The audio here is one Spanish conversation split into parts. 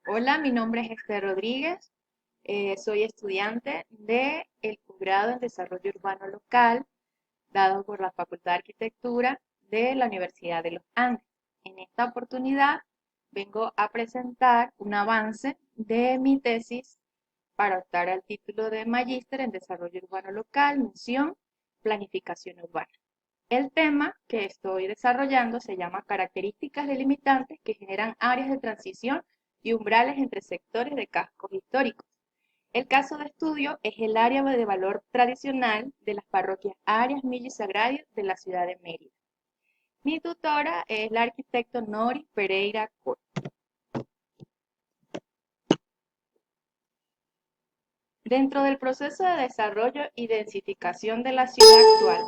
Hola, mi nombre es Esther Rodríguez, soy estudiante del posgrado en Desarrollo Urbano Local, dado por la Facultad de Arquitectura de la Universidad de los Andes. En esta oportunidad vengo a presentar un avance de mi tesis para optar al título de Magíster en Desarrollo Urbano Local, mención Planificación Urbana. El tema que estoy desarrollando se llama Características delimitantes que generan áreas de transición y umbrales entre sectores de cascos históricos. El caso de estudio es el área de valor tradicional de las parroquias Arias, Milla y Sagrario de la ciudad de Mérida. Mi tutora es la arquitecto Nori Pereira Cor. Dentro del proceso de desarrollo y densificación de la ciudad actual,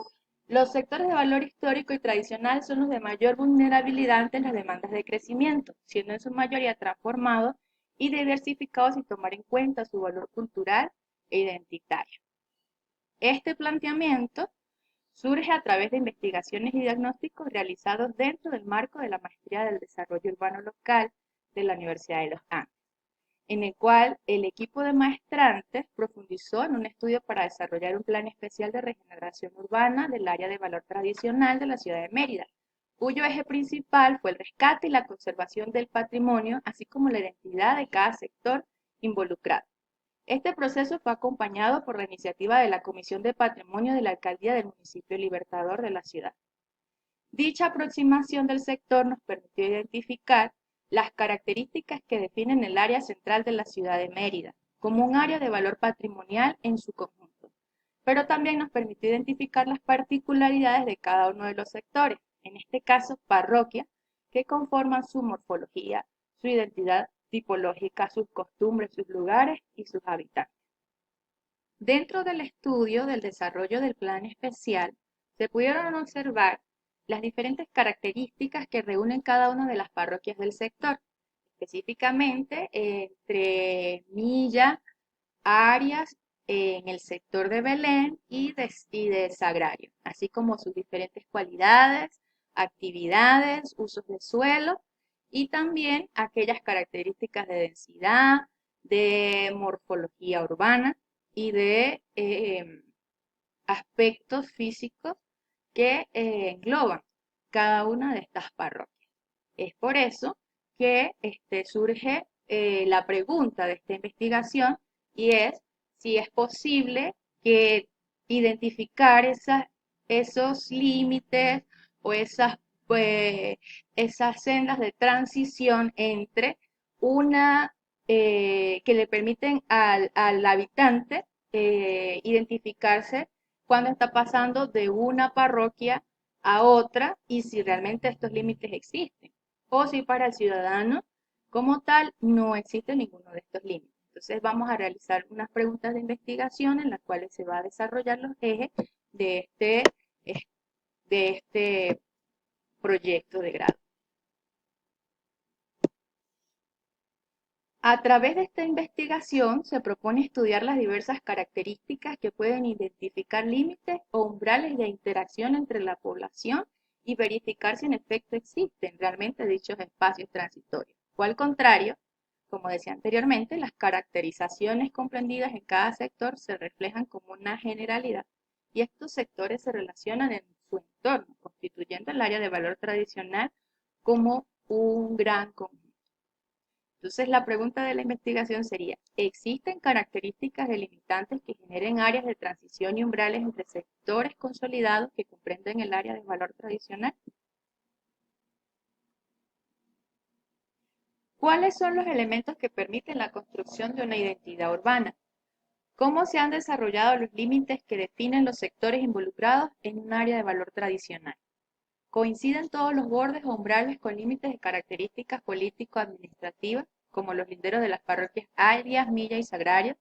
los sectores de valor histórico y tradicional son los de mayor vulnerabilidad ante las demandas de crecimiento, siendo en su mayoría transformados y diversificados sin tomar en cuenta su valor cultural e identitario. Este planteamiento surge a través de investigaciones y diagnósticos realizados dentro del marco de la Maestría del Desarrollo Urbano Local de la Universidad de los Andes, en el cual el equipo de maestrantes profundizó en un estudio para desarrollar un plan especial de regeneración urbana del área de valor tradicional de la ciudad de Mérida, cuyo eje principal fue el rescate y la conservación del patrimonio, así como la identidad de cada sector involucrado. Este proceso fue acompañado por la iniciativa de la Comisión de Patrimonio de la Alcaldía del Municipio Libertador de la ciudad. Dicha aproximación del sector nos permitió identificar las características que definen el área central de la ciudad de Mérida, como un área de valor patrimonial en su conjunto, pero también nos permitió identificar las particularidades de cada uno de los sectores, en este caso parroquia, que conforman su morfología, su identidad tipológica, sus costumbres, sus lugares y sus habitantes. Dentro del estudio del desarrollo del plan especial, se pudieron observar las diferentes características que reúnen cada una de las parroquias del sector, específicamente entre Milla, Arias, en el sector de Belén y de Sagrario, así como sus diferentes cualidades, actividades, usos de suelo y también aquellas características de densidad, de morfología urbana y de aspectos físicos que engloban cada una de estas parroquias. Es por eso que surge la pregunta de esta investigación y es si es posible que identificar esos límites o esas sendas de transición entre una que le permiten al habitante identificarse cuando está pasando de una parroquia a otra y si realmente estos límites existen o si para el ciudadano como tal no existe ninguno de estos límites. Entonces vamos a realizar unas preguntas de investigación en las cuales se va a desarrollar los ejes de este proyecto de grado. A través de esta investigación se propone estudiar las diversas características que pueden identificar límites o umbrales de interacción entre la población y verificar si en efecto existen realmente dichos espacios transitorios. O al contrario, como decía anteriormente, las caracterizaciones comprendidas en cada sector se reflejan como una generalidad y estos sectores se relacionan en su entorno, constituyendo el área de valor tradicional como un gran conjunto. Entonces, la pregunta de la investigación sería, ¿existen características delimitantes que generen áreas de transición y umbrales entre sectores consolidados que comprenden el área de valor tradicional? ¿Cuáles son los elementos que permiten la construcción de una identidad urbana? ¿Cómo se han desarrollado los límites que definen los sectores involucrados en un área de valor tradicional? ¿Coinciden todos los bordes o umbrales con límites de características político-administrativas, como los linderos de las parroquias Arias, Milla y Sagrario?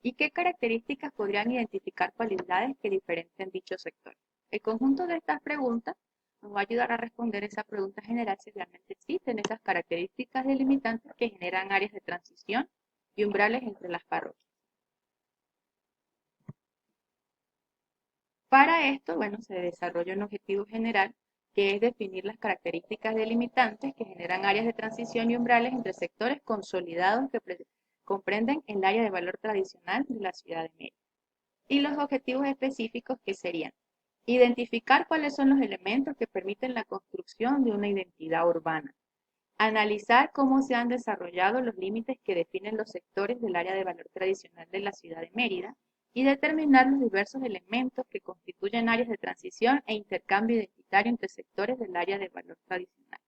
¿Y qué características podrían identificar cualidades que diferencian dichos sectores? El conjunto de estas preguntas nos va a ayudar a responder esa pregunta general si realmente existen esas características delimitantes que generan áreas de transición y umbrales entre las parroquias. Para esto, bueno, se desarrolla un objetivo general que es definir las características delimitantes que generan áreas de transición y umbrales entre sectores consolidados que comprenden el área de valor tradicional de la ciudad de Mérida. Y los objetivos específicos que serían identificar cuáles son los elementos que permiten la construcción de una identidad urbana, analizar cómo se han desarrollado los límites que definen los sectores del área de valor tradicional de la ciudad de Mérida y determinar los diversos elementos que constituyen áreas de transición e intercambio identitario entre sectores del área de valor tradicional,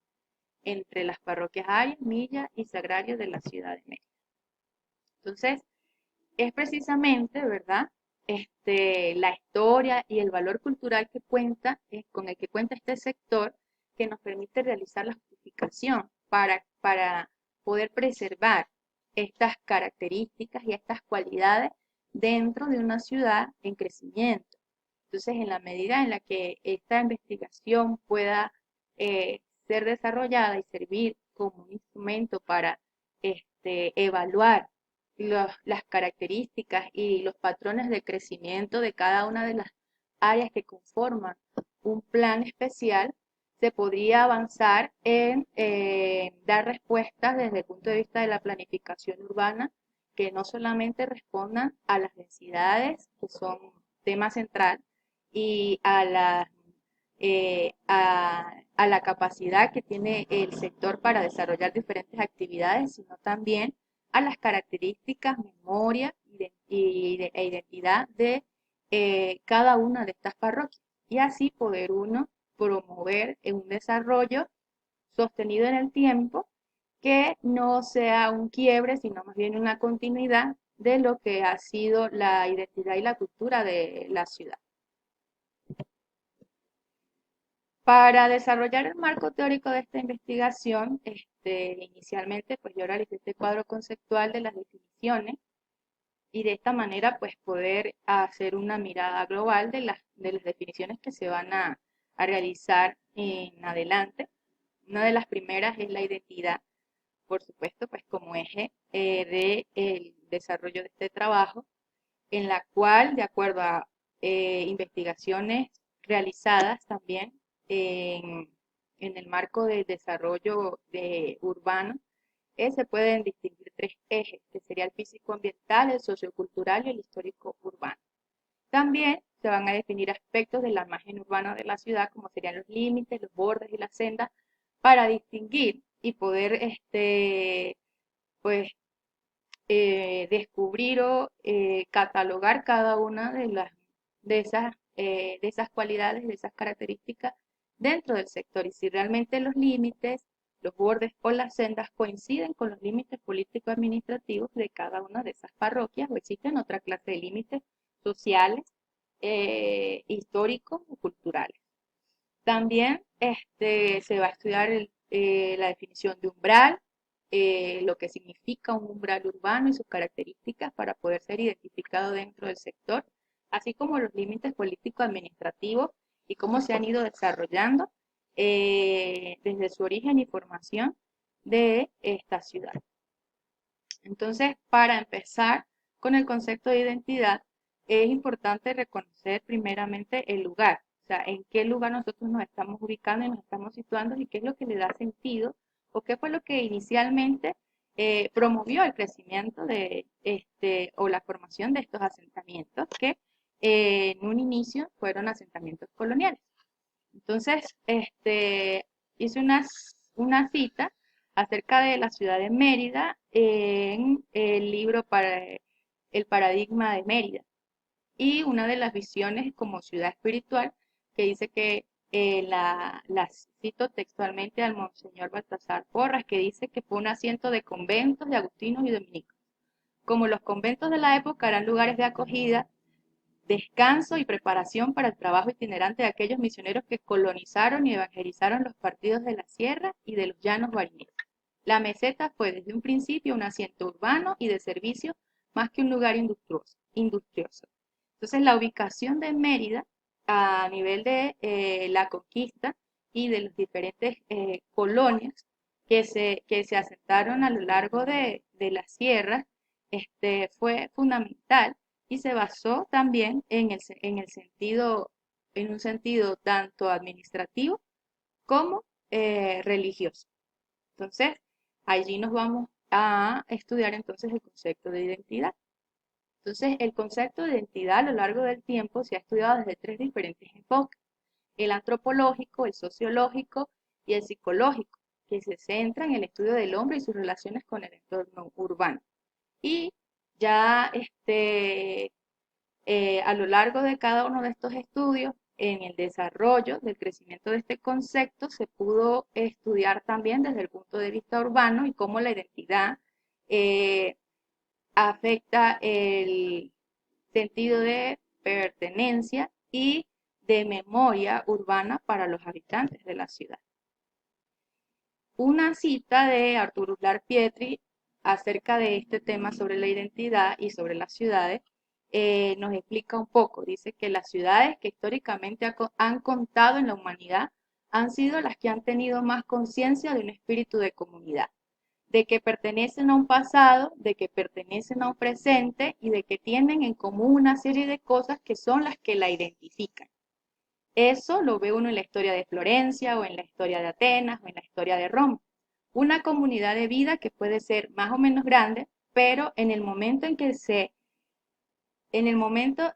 entre las parroquias Arias, Milla y Sagrario de la ciudad de Mérida. Entonces, es precisamente, ¿verdad? La historia y el valor cultural que cuenta, con el que cuenta este sector, que nos permite realizar la justificación para poder preservar estas características y estas cualidades dentro de una ciudad en crecimiento. Entonces, en la medida en la que esta investigación pueda ser desarrollada y servir como un instrumento para evaluar las características y los patrones de crecimiento de cada una de las áreas que conforman un plan especial, se podría avanzar en dar respuestas desde el punto de vista de la planificación urbana que no solamente respondan a las densidades, que son tema central, y a la capacidad que tiene el sector para desarrollar diferentes actividades, sino también a las características, memoria e identidad de cada una de estas parroquias. Y así poder uno promover un desarrollo sostenido en el tiempo que no sea un quiebre, sino más bien una continuidad de lo que ha sido la identidad y la cultura de la ciudad. Para desarrollar el marco teórico de esta investigación, inicialmente pues yo realicé este cuadro conceptual de las definiciones y de esta manera pues poder hacer una mirada global de las definiciones que se van a realizar en adelante. Una de las primeras es la identidad, por supuesto, pues como eje del desarrollo de este trabajo, en la cual, de acuerdo a investigaciones realizadas también en, en el marco del desarrollo urbano, se pueden distinguir tres ejes, que sería el físico-ambiental, el sociocultural y el histórico-urbano. También se van a definir aspectos de la imagen urbana de la ciudad, como serían los límites, los bordes y las sendas, para distinguir y poder pues, descubrir o catalogar cada una de esas cualidades, de esas características dentro del sector y si realmente los límites, los bordes o las sendas coinciden con los límites político-administrativos de cada una de esas parroquias o existen otra clase de límites sociales, históricos o culturales. También se va a estudiar la definición de umbral, lo que significa un umbral urbano y sus características para poder ser identificado dentro del sector, así como los límites político-administrativos y cómo se han ido desarrollando desde su origen y formación de esta ciudad. Entonces, para empezar con el concepto de identidad, es importante reconocer primeramente el lugar, o sea, en qué lugar nosotros nos estamos ubicando y nos estamos situando y qué es lo que le da sentido o qué fue lo que inicialmente promovió el crecimiento de o la formación de estos asentamientos que en un inicio fueron asentamientos coloniales. Entonces, hice una cita acerca de la ciudad de Mérida en el libro para El paradigma de Mérida y una de las visiones como ciudad espiritual que dice que la cito textualmente al Monseñor Baltasar Porras, que dice que fue un asiento de conventos de agustinos y dominicos. Como los conventos de la época eran lugares de acogida, descanso y preparación para el trabajo itinerante de aquellos misioneros que colonizaron y evangelizaron los partidos de la sierra y de los llanos barineses. La meseta fue desde un principio un asiento urbano y de servicio más que un lugar industrioso. Entonces, la ubicación de Mérida a nivel de la conquista y de las diferentes colonias que se asentaron a lo largo de las sierras fue fundamental y se basó también en un sentido tanto administrativo como religiosa. Entonces, allí nos vamos a estudiar entonces el concepto de identidad. Entonces, el concepto de identidad a lo largo del tiempo se ha estudiado desde tres diferentes enfoques: el antropológico, el sociológico y el psicológico, que se centra en el estudio del hombre y sus relaciones con el entorno urbano. Y ya a lo largo de cada uno de estos estudios, en el desarrollo del crecimiento de este concepto, se pudo estudiar también desde el punto de vista urbano y cómo la identidad eh, afecta el sentido de pertenencia y de memoria urbana para los habitantes de la ciudad. Una cita de Arturo Uslar Pietri acerca de este tema sobre la identidad y sobre las ciudades nos explica un poco. Dice que las ciudades que históricamente han contado en la humanidad han sido las que han tenido más conciencia de un espíritu de comunidad, de que pertenecen a un pasado, de que pertenecen a un presente y de que tienen en común una serie de cosas que son las que la identifican. Eso lo ve uno en la historia de Florencia o en la historia de Atenas o en la historia de Roma. Una comunidad de vida que puede ser más o menos grande, pero en el momento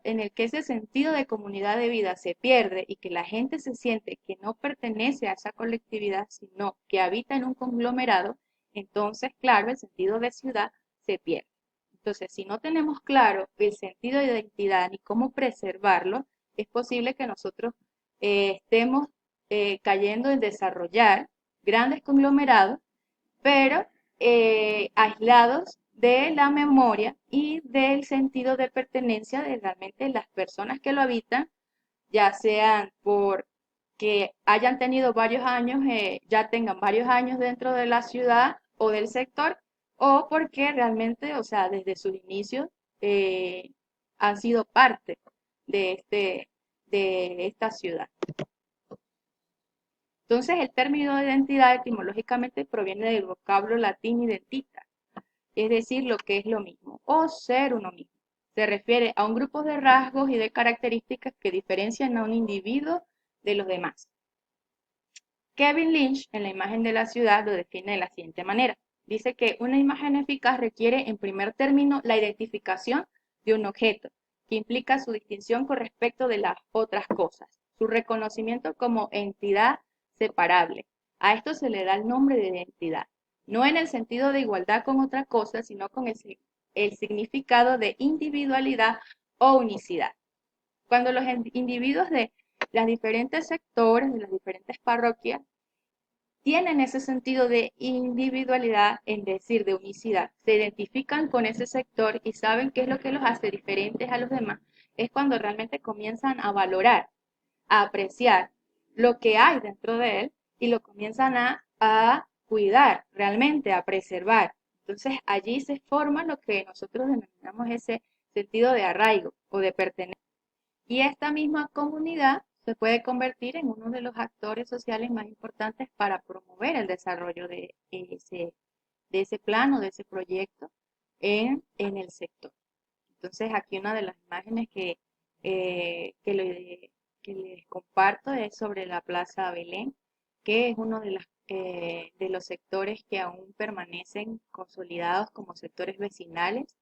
en el que ese sentido de comunidad de vida se pierde y que la gente se siente que no pertenece a esa colectividad, sino que habita en un conglomerado, entonces, claro, el sentido de ciudad se pierde. Entonces, si no tenemos claro el sentido de identidad ni cómo preservarlo, es posible que nosotros estemos cayendo en desarrollar grandes conglomerados, pero aislados de la memoria y del sentido de pertenencia de realmente las personas que lo habitan, ya sean porque hayan tenido varios años, ya tengan varios años dentro de la ciudad o del sector, o porque realmente, o sea, desde sus inicios han sido parte de, de esta ciudad. Entonces, el término de identidad etimológicamente proviene del vocablo latín identitas, es decir, lo que es lo mismo, o ser uno mismo. Se refiere a un grupo de rasgos y de características que diferencian a un individuo de los demás. Kevin Lynch, en la imagen de la ciudad, lo define de la siguiente manera. Dice que una imagen eficaz requiere, en primer término, la identificación de un objeto, que implica su distinción con respecto de las otras cosas, su reconocimiento como entidad separable. A esto se le da el nombre de identidad, no en el sentido de igualdad con otra cosa, sino con el significado de individualidad o unicidad. Cuando los individuos de los diferentes sectores, de las diferentes parroquias, tienen ese sentido de individualidad, es decir, de unicidad, se identifican con ese sector y saben qué es lo que los hace diferentes a los demás, es cuando realmente comienzan a valorar, a apreciar lo que hay dentro de él y lo comienzan a cuidar realmente, a preservar. Entonces allí se forma lo que nosotros denominamos ese sentido de arraigo o de pertenencia. Y esta misma comunidad se puede convertir en uno de los actores sociales más importantes para promover el desarrollo de ese plano, de ese proyecto en el sector. Entonces aquí una de las imágenes que les comparto es sobre la Plaza Belén, que es uno de los sectores que aún permanecen consolidados como sectores vecinales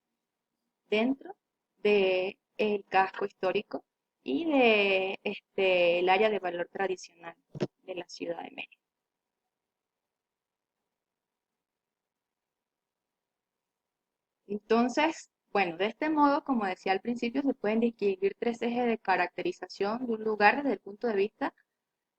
dentro del casco histórico y de el área de valor tradicional de la ciudad de Mérida. Entonces, bueno, de este modo, como decía al principio, se pueden distinguir tres ejes de caracterización de un lugar desde el punto de vista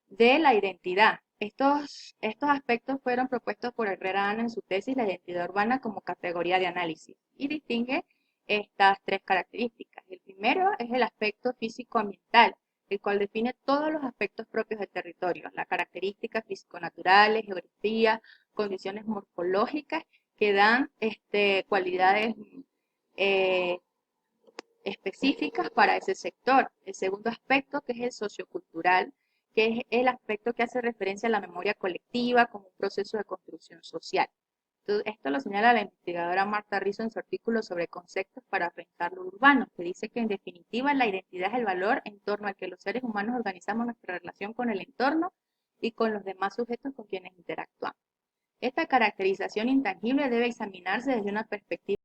de la identidad. Estos aspectos fueron propuestos por Herrera Ana en su tesis La identidad urbana como categoría de análisis y distingue estas tres características. El primero es el aspecto físico-ambiental, el cual define todos los aspectos propios del territorio, las características físico-naturales, geografía, condiciones morfológicas que dan cualidades eh, específicas para ese sector. El segundo aspecto, que es el sociocultural, que es el aspecto que hace referencia a la memoria colectiva como un proceso de construcción social. Entonces, esto lo señala la investigadora Marta Rizzo en su artículo sobre conceptos para afrontar lo urbano, que dice que en definitiva la identidad es el valor en torno al que los seres humanos organizamos nuestra relación con el entorno y con los demás sujetos con quienes interactuamos. Esta caracterización intangible debe examinarse desde una perspectiva